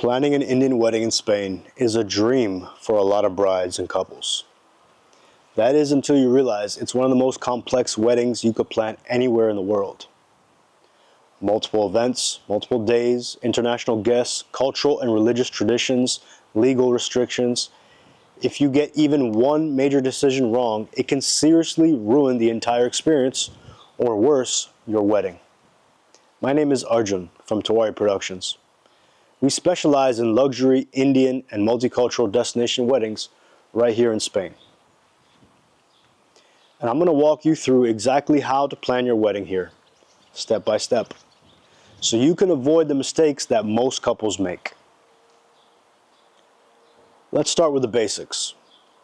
Planning an Indian wedding in Spain is a dream for a lot of brides and couples. That is until you realize it's one of the most complex weddings you could plan anywhere in the world. Multiple events, multiple days, international guests, cultural and religious traditions, legal restrictions. If you get even one major decision wrong, it can seriously ruin the entire experience, or worse, your wedding. My name is Arjun from Tewari Productions. We specialize in luxury Indian and multicultural destination weddings right here in Spain. And I'm going to walk you through exactly how to plan your wedding here, step by step, so you can avoid the mistakes that most couples make. Let's start with the basics.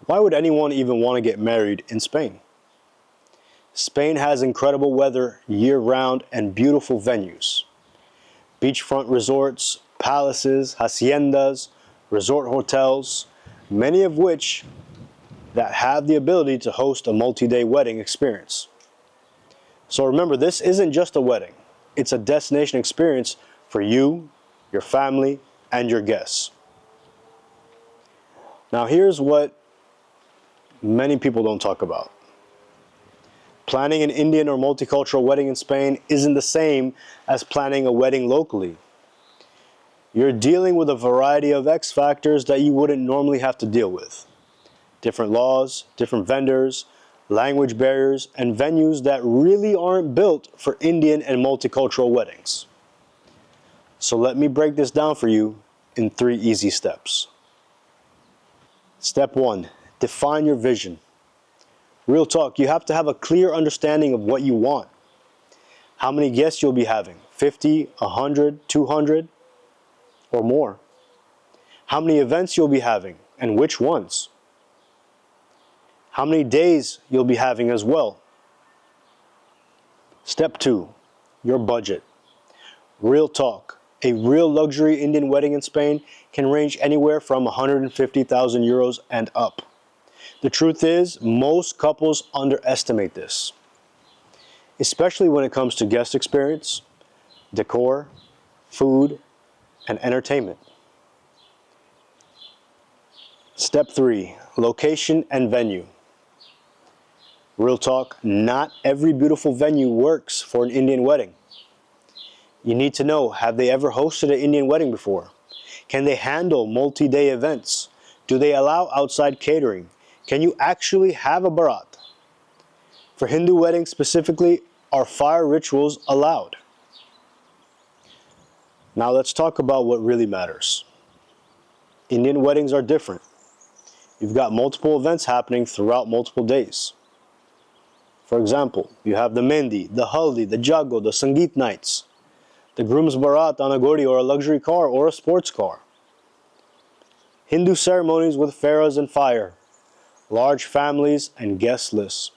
Why would anyone even want to get married in Spain? Spain has incredible weather year-round and beautiful venues. Beachfront resorts, palaces, haciendas, resort hotels, many of which that have the ability to host a multi-day wedding experience. So remember, this isn't just a wedding. It's a destination experience for you, your family, and your guests. Now here's what many people don't talk about. Planning an Indian or multicultural wedding in Spain isn't the same as planning a wedding locally. You're dealing with a variety of X factors that you wouldn't normally have to deal with. Different laws, different vendors, language barriers, and venues that really aren't built for Indian and multicultural weddings. So let me break this down for you in 3 easy steps. Step 1, define your vision. Real talk, you have to have a clear understanding of what you want. How many guests you'll be having, 50, 100, 200, or more. How many events you'll be having, and which ones. How many days you'll be having as well. Step 2, your budget. Real talk, a real luxury Indian wedding in Spain can range anywhere from 150,000 euros and up. The truth is, most couples underestimate this, especially when it comes to guest experience, decor, food, and entertainment. Step 3, location and venue. Real talk, not every beautiful venue works for an Indian wedding. You need to know, have they ever hosted an Indian wedding before? Can they handle multi-day events? Do they allow outside catering? Can you actually have a barat? For Hindu weddings specifically, are fire rituals allowed? Now let's talk about what really matters. Indian weddings are different. You've got multiple events happening throughout multiple days. For example, you have the Mehndi, the Haldi, the Jago, the Sangeet nights, the groom's barat on a godi or a luxury car or a sports car. Hindu ceremonies with pharaohs and fire, large families and guest lists.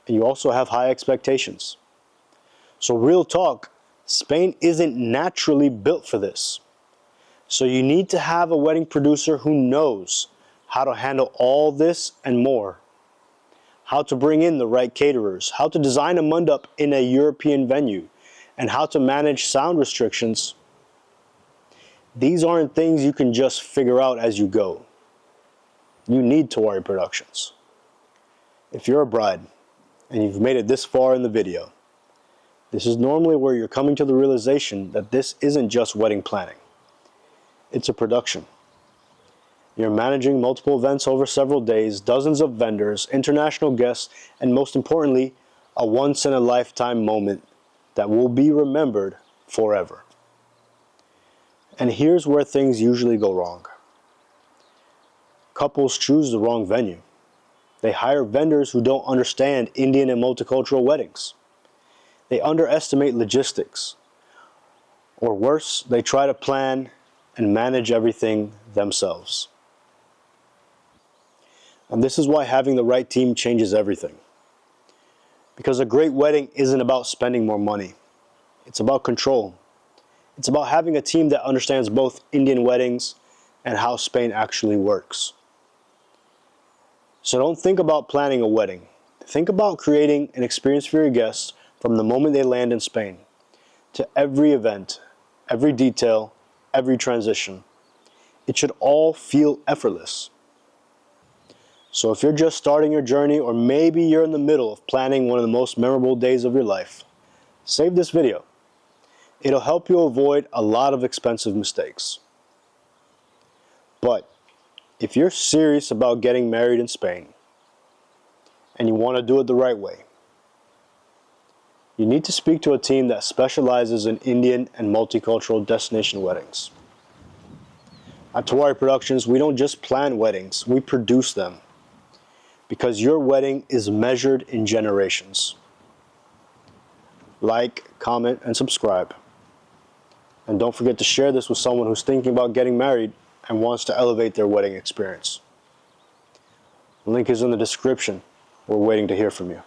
And you also have high expectations. So real talk, Spain isn't naturally built for this. So you need to have a wedding producer who knows how to handle all this and more. How to bring in the right caterers, how to design a mandap in a European venue, and how to manage sound restrictions. These aren't things you can just figure out as you go. You need Tewari Productions. If you're a bride and you've made it this far in the video, this is normally where you're coming to the realization that this isn't just wedding planning. It's a production. You're managing multiple events over several days, dozens of vendors, international guests, and most importantly, a once-in-a-lifetime moment that will be remembered forever. And here's where things usually go wrong. Couples choose the wrong venue. They hire vendors who don't understand Indian and multicultural weddings. They underestimate logistics. Or worse, they try to plan and manage everything themselves. And this is why having the right team changes everything. Because a great wedding isn't about spending more money. It's about control. It's about having a team that understands both Indian weddings and how Spain actually works. So don't think about planning a wedding. Think about creating an experience for your guests from the moment they land in Spain to every event, every detail, every transition. It should all feel effortless. So if you're just starting your journey, or maybe you're in the middle of planning one of the most memorable days of your life, save this video. It'll help you avoid a lot of expensive mistakes. But if you're serious about getting married in Spain, and you want to do it the right way, you need to speak to a team that specializes in Indian and multicultural destination weddings. At Tewari Productions, we don't just plan weddings, we produce them. Because your wedding is measured in generations. Like, comment, and subscribe. And don't forget to share this with someone who's thinking about getting married and wants to elevate their wedding experience. The link is in the description. We're waiting to hear from you.